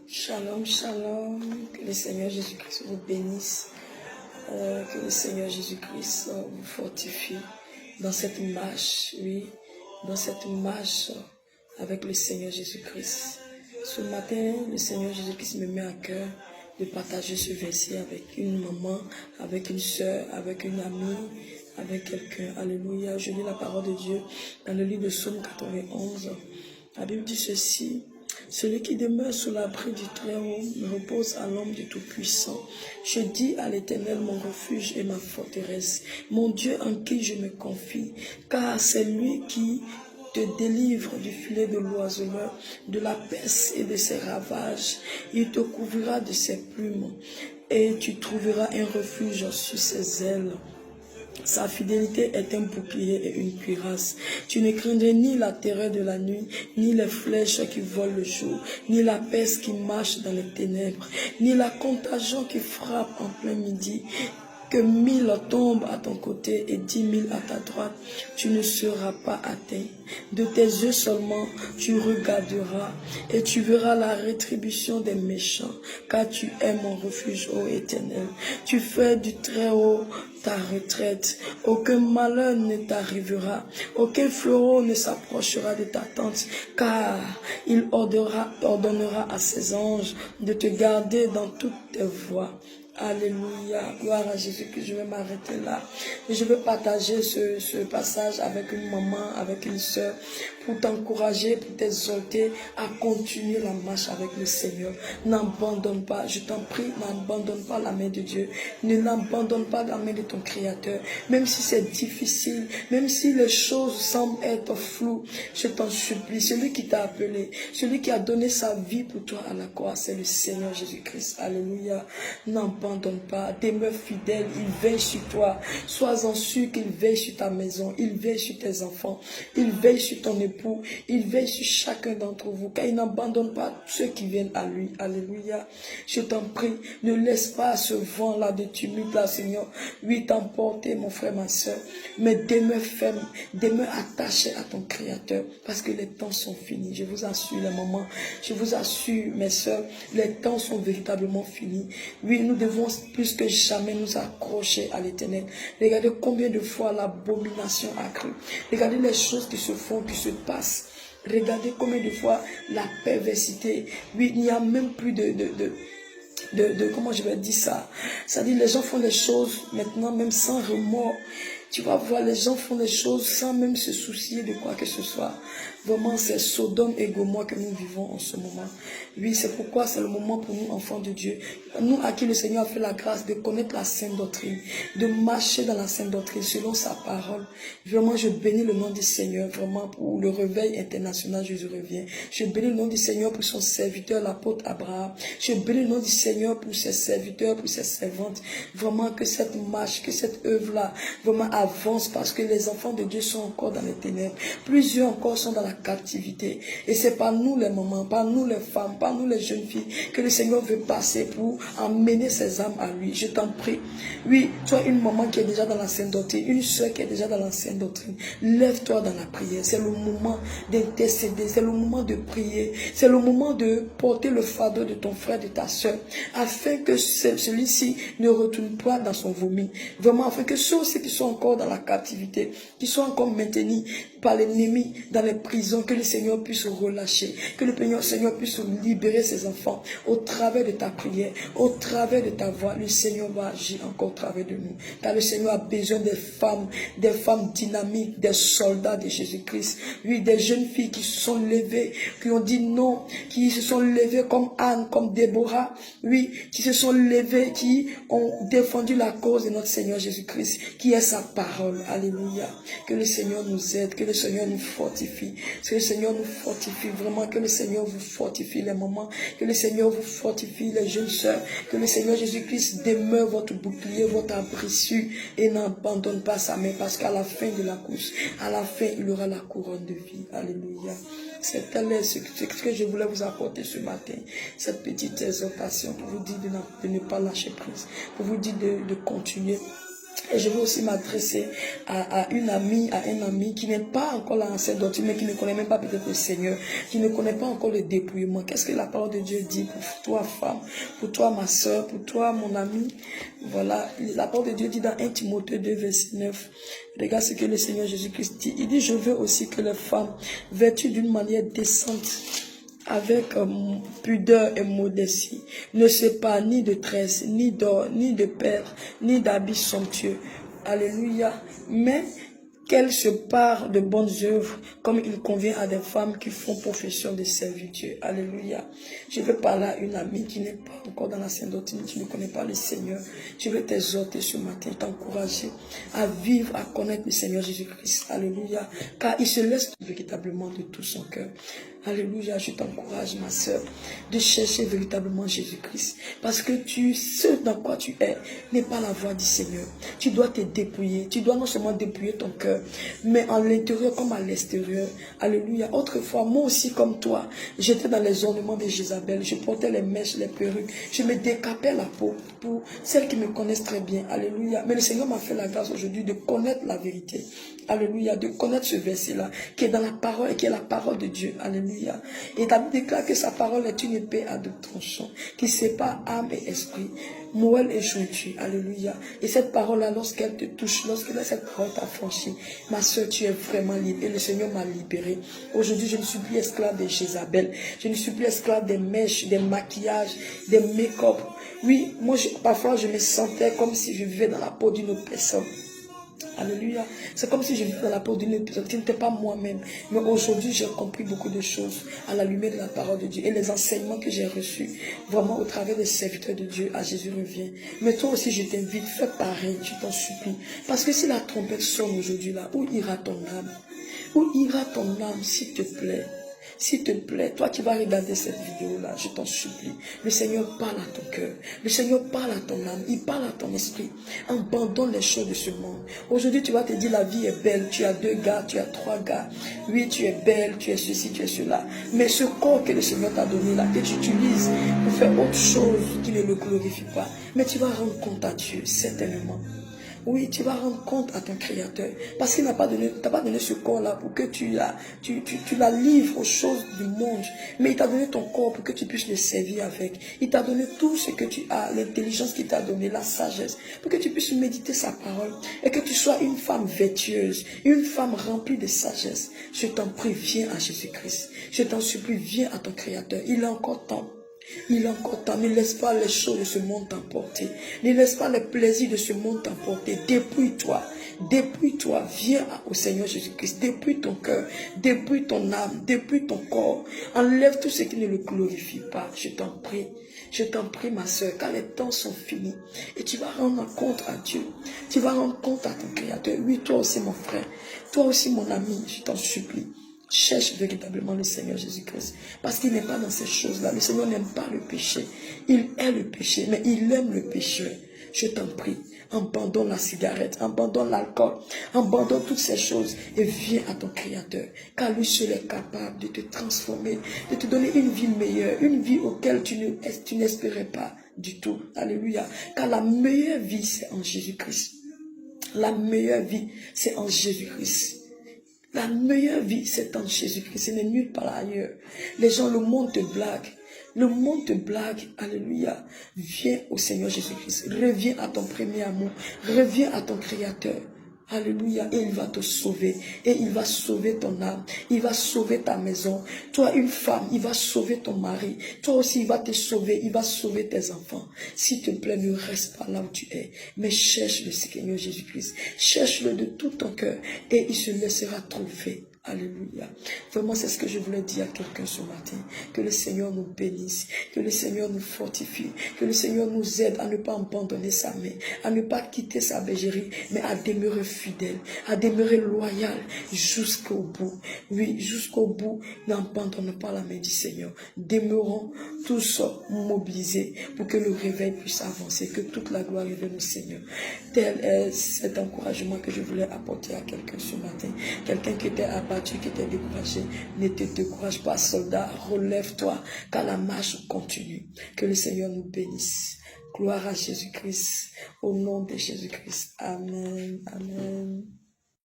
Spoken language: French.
Shalom, shalom, que le Seigneur Jésus-Christ vous bénisse, que le Seigneur Jésus-Christ vous fortifie dans cette marche, oui, dans cette marche avec le Seigneur Jésus-Christ. Ce matin, le Seigneur Jésus-Christ me met à cœur de partager ce verset avec une maman, avec une soeur, avec une amie, avec quelqu'un. Alléluia, je lis la parole de Dieu dans le livre de Psaume 91. La Bible dit ceci: celui qui demeure sous l'abri du Très-Haut me repose à l'ombre du Tout-Puissant. Je dis à l'Éternel, mon refuge et ma forteresse, mon Dieu en qui je me confie, car c'est lui qui te délivre du filet de l'oiseleur, de la peste et de ses ravages. Il te couvrira de ses plumes et tu trouveras un refuge sous ses ailes. Sa fidélité est un bouclier et une cuirasse. Tu ne craindrais ni la terreur de la nuit, ni les flèches qui volent le jour, ni la peste qui marche dans les ténèbres, ni la contagion qui frappe en plein midi. Que 1000 tombent à ton côté et 10 000 à ta droite, tu ne seras pas atteint. De tes yeux seulement, tu regarderas et tu verras la rétribution des méchants, car tu es mon refuge, ô Éternel. Tu fais du Très-Haut ta retraite. Aucun malheur ne t'arrivera, aucun fléau ne s'approchera de ta tente, car il ordonnera à ses anges de te garder dans toutes tes voies. Alléluia, gloire à Jésus, que je vais m'arrêter là. Et je vais partager ce passage avec une maman, avec une soeur, pour t'encourager, pour t'exhorter à continuer la marche avec le Seigneur. N'abandonne pas, je t'en prie, n'abandonne pas la main de Dieu. Ne l'abandonne pas la main de ton Créateur. Même si c'est difficile, même si les choses semblent être floues, je t'en supplie. Celui qui t'a appelé, celui qui a donné sa vie pour toi à la croix, c'est le Seigneur Jésus-Christ. Alléluia. N'abandonne pas, demeure fidèle, il veille sur toi. Sois-en sûr qu'il veille sur ta maison, il veille sur tes enfants, il veille sur ton époux, il veille sur chacun d'entre vous, car il n'abandonne pas ceux qui viennent à lui. Alléluia. Je t'en prie, ne laisse pas ce vent-là de tumulte là, Seigneur, lui t'emporter, mon frère, ma soeur, mais demeure ferme, demeure attaché à ton Créateur, parce que les temps sont finis. Je vous assure, les mamans, je vous assure, mes soeurs, les temps sont véritablement finis. Oui, nous devons plus que jamais nous accrocher à l'Éternel. Regardez combien de fois l'abomination a cru. Regardez les choses qui se font, qui se passent. Regardez combien de fois la perversité. Oui, il n'y a même plus comment je vais dire ça. C'est-à-dire les gens font les choses maintenant même sans remords. Tu vas voir, les gens font les choses sans même se soucier de quoi que ce soit. Vraiment, c'est Sodome et Gomorrhe que nous vivons en ce moment. Oui, c'est pourquoi c'est le moment pour nous, enfants de Dieu. Nous, à qui le Seigneur a fait la grâce de connaître la sainte doctrine, de marcher dans la sainte doctrine selon sa parole. Vraiment, je bénis le nom du Seigneur, vraiment, pour le réveil international, Jésus revient. Je bénis le nom du Seigneur pour son serviteur, l'apôtre Abraham. Je bénis le nom du Seigneur pour ses serviteurs, pour ses servantes. Vraiment, que cette marche, que cette œuvre-là, vraiment avance, parce que les enfants de Dieu sont encore dans les ténèbres. Plusieurs encore sont dans la captivité. Et c'est par nous les mamans, par nous les femmes, par nous les jeunes filles, que le Seigneur veut passer pour emmener ses âmes à lui. Je t'en prie. Oui, toi, une maman qui est déjà dans la sainte doctrine, une soeur qui est déjà dans la sainte doctrine, lève-toi dans la prière. C'est le moment d'intercéder, c'est le moment de prier, c'est le moment de porter le fardeau de ton frère, de ta soeur, afin que celui-ci ne retourne pas dans son vomi. Vraiment, afin que ceux aussi qui sont encore dans la captivité, qui sont encore maintenus par l'ennemi dans les prisons, que le Seigneur puisse relâcher, que le Seigneur puisse libérer ses enfants au travers de ta prière, au travers de ta voix. Le Seigneur va agir encore au travers de nous, car le Seigneur a besoin des femmes dynamiques, des soldats de Jésus-Christ. Oui, des jeunes filles qui se sont levées, qui ont dit non, qui se sont levées comme Anne, comme Déborah, oui, qui se sont levées, qui ont défendu la cause de notre Seigneur Jésus-Christ, qui est sa parole. Alléluia. Que le Seigneur nous aide, que le Seigneur nous fortifie, que le Seigneur nous fortifie, vraiment, que le Seigneur vous fortifie les mamans, que le Seigneur vous fortifie les jeunes sœurs, que le Seigneur Jésus-Christ demeure votre bouclier, votre abri sûr, et n'abandonne pas sa main, parce qu'à la fin de la course, à la fin, il aura la couronne de vie. Alléluia. C'est ce que je voulais vous apporter ce matin, cette petite exhortation pour vous dire de ne pas lâcher prise, pour vous dire de continuer Et je veux aussi m'adresser à une amie, à un ami qui n'est pas encore là en cette doctrine, mais qui ne connaît même pas peut-être le Seigneur, qui ne connaît pas encore le dépouillement. Qu'est-ce que la parole de Dieu dit pour toi, femme, pour toi, ma soeur, pour toi, mon ami? Voilà, la parole de Dieu dit dans 1 Timothée 2, verset 9. Regarde ce que le Seigneur Jésus-Christ dit. Il dit, je veux aussi que les femmes, vêtues d'une manière décente, avec pudeur et modestie, ne se pas ni de tresses, ni d'or, ni de perles, ni d'habits somptueux. Alléluia. Mais qu'elles se parent de bonnes œuvres, comme il convient à des femmes qui font profession de servir Dieu. Alléluia. Je veux parler à une amie qui n'est pas encore dans la sainte doctrine, qui ne connaît pas le Seigneur. Je veux t'exhorter ce matin, t'encourager à vivre, à connaître le Seigneur Jésus-Christ. Alléluia. Car il se laisse véritablement de tout son cœur. Alléluia, je t'encourage, ma soeur, de chercher véritablement Jésus-Christ. Parce que ce dans quoi tu es n'est pas la voie du Seigneur. Tu dois te dépouiller. Tu dois non seulement dépouiller ton cœur, mais en l'intérieur comme à l'extérieur. Alléluia. Autrefois, moi aussi comme toi, j'étais dans les ornements de Jézabel. Je portais les mèches, les perruques. Je me décapais la peau pour celles qui me connaissent très bien. Alléluia. Mais le Seigneur m'a fait la grâce aujourd'hui de connaître la vérité. Alléluia, de connaître ce verset-là, qui est dans la parole et qui est la parole de Dieu. Alléluia. Et David déclare que sa parole est une épée à deux tranchants, qui sépare âme et esprit, moelle et jointure. Alléluia. Et cette parole-là, lorsqu'elle te touche, lorsque cette parole t'a franchi, ma soeur, tu es vraiment libre. Et le Seigneur m'a libéré. Aujourd'hui, je ne suis plus esclave de Jézabel. Je ne suis plus esclave des mèches, des maquillages, des make-up. Oui, moi, parfois, je me sentais comme si je vivais dans la peau d'une autre personne. Alléluia. C'est comme si je vivais dans la peau d'une personne qui n'était pas moi-même. Mais aujourd'hui, j'ai compris beaucoup de choses à la lumière de la parole de Dieu. Et les enseignements que j'ai reçus, vraiment au travers des serviteurs de Dieu, à Jésus revient. Mais toi aussi, je t'invite, fais pareil, je t'en supplie. Parce que si la trompette sonne aujourd'hui là, où ira ton âme? Où ira ton âme, s'il te plaît? S'il te plaît, toi qui vas regarder cette vidéo-là, je t'en supplie. Le Seigneur parle à ton cœur. Le Seigneur parle à ton âme. Il parle à ton esprit. Abandonne les choses de ce monde. Aujourd'hui, tu vas te dire la vie est belle. Tu as 2 gars, tu as 3 gars. Oui, tu es belle, tu es ceci, tu es cela. Mais ce corps que le Seigneur t'a donné là, que tu utilises pour faire autre chose qui ne le glorifie pas. Mais tu vas rendre compte à Dieu, certainement. Oui, tu vas rendre compte à ton Créateur. Parce qu'il n'a pas donné, t'a pas donné ce corps-là pour que tu la livres aux choses du monde. Mais il t'a donné ton corps pour que tu puisses le servir avec. Il t'a donné tout ce que tu as, l'intelligence qu'il t'a donné, la sagesse, pour que tu puisses méditer sa parole. Et que tu sois une femme vertueuse, une femme remplie de sagesse. Je t'en prie, viens à Jésus-Christ. Je t'en supplie, viens à ton Créateur. Il est encore temps. Il est encore temps. Ne laisse pas les choses de ce monde t'emporter. Ne laisse pas les plaisirs de ce monde t'emporter. Dépouille-toi. Dépouille-toi. Viens au Seigneur Jésus-Christ. Dépouille ton cœur. Dépouille ton âme. Dépouille ton corps. Enlève tout ce qui ne le glorifie pas. Je t'en prie. Je t'en prie, ma soeur, car les temps sont finis. Et tu vas rendre compte à Dieu. Tu vas rendre compte à ton Créateur. Oui, toi aussi, mon frère. Toi aussi, mon ami. Je t'en supplie. Cherche véritablement le Seigneur Jésus-Christ. Parce qu'il n'est pas dans ces choses-là. Le Seigneur n'aime pas le péché. Il est le péché, mais il aime le pécheur. Je t'en prie, abandonne la cigarette, abandonne l'alcool, abandonne toutes ces choses et viens à ton Créateur. Car lui seul est capable de te transformer, de te donner une vie meilleure, une vie auquel tu n'espérais pas du tout. Alléluia. Car la meilleure vie, c'est en Jésus-Christ. La meilleure vie, c'est en Jésus-Christ. La meilleure vie, c'est en Jésus-Christ. Ce n'est nulle part ailleurs. Les gens, le monde te blague. Le monde te blague. Alléluia. Viens au Seigneur Jésus-Christ. Reviens à ton premier amour. Reviens à ton Créateur. Alléluia. Et il va te sauver. Et il va sauver ton âme. Il va sauver ta maison. Toi, une femme, il va sauver ton mari. Toi aussi, il va te sauver. Il va sauver tes enfants. S'il te plaît, ne reste pas là où tu es. Mais cherche le Seigneur Jésus-Christ. Cherche-le de tout ton cœur. Et il se laissera trouver. Alléluia. Vraiment, c'est ce que je voulais dire à quelqu'un ce matin. Que le Seigneur nous bénisse. Que le Seigneur nous fortifie. Que le Seigneur nous aide à ne pas abandonner sa main. À ne pas quitter sa bergerie. Mais à demeurer fidèle. À demeurer loyal jusqu'au bout. Oui, jusqu'au bout. N'abandonnons pas la main du Seigneur. Demeurons tous mobilisés pour que le réveil puisse avancer. Que toute la gloire revienne au Seigneur. Tel est cet encouragement que je voulais apporter à quelqu'un ce matin. Quelqu'un qui était abattu, qui était découragé. Ne te décourage pas, soldat. Relève-toi, car la marche continue. Que le Seigneur nous bénisse. Gloire à Jésus-Christ. Au nom de Jésus-Christ. Amen. Amen.